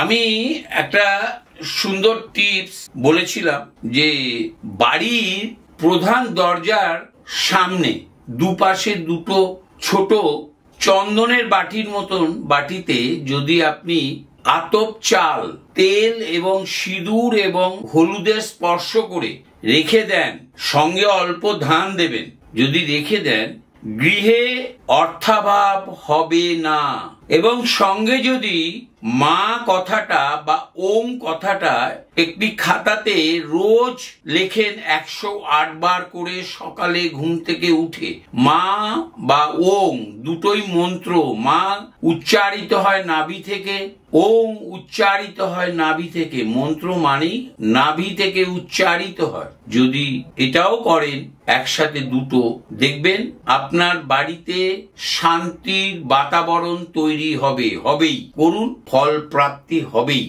আমি একটা সুন্দর টিপস বলেছিলাম যে বাড়ির প্রধান দরজার সামনে দুপাশে দুটো ছোট চন্দনের বাটির মতন বাটিতে যদি আপনি আতপ চাল, তেল এবং সিঁদুর এবং হলুদের স্পর্শ করে রেখে দেন, সঙ্গে অল্প ধান দেবেন, যদি রেখে দেন গৃহে অর্থাভাব হবে না। এবং সঙ্গে যদি মা কথাটা বা ওম কথাটা একটি খাতাতে রোজ লেখেন 108 বার করে সকালে ঘুম থেকে উঠে, মা বা ওম দুটোই মন্ত্র, মা উচ্চারিত হয় নাভি থেকে, ওম উচ্চারিত হয় নাভি থেকে, মন্ত্র মানে নাভি থেকে উচ্চারিত হয়, যদি এটাও করেন একসাথে দুটো, দেখবেন আপনার বাড়িতে শান্তির বাতাবরণ তৈরি হবেই, করুন, ফল প্রাপ্তি হবেই।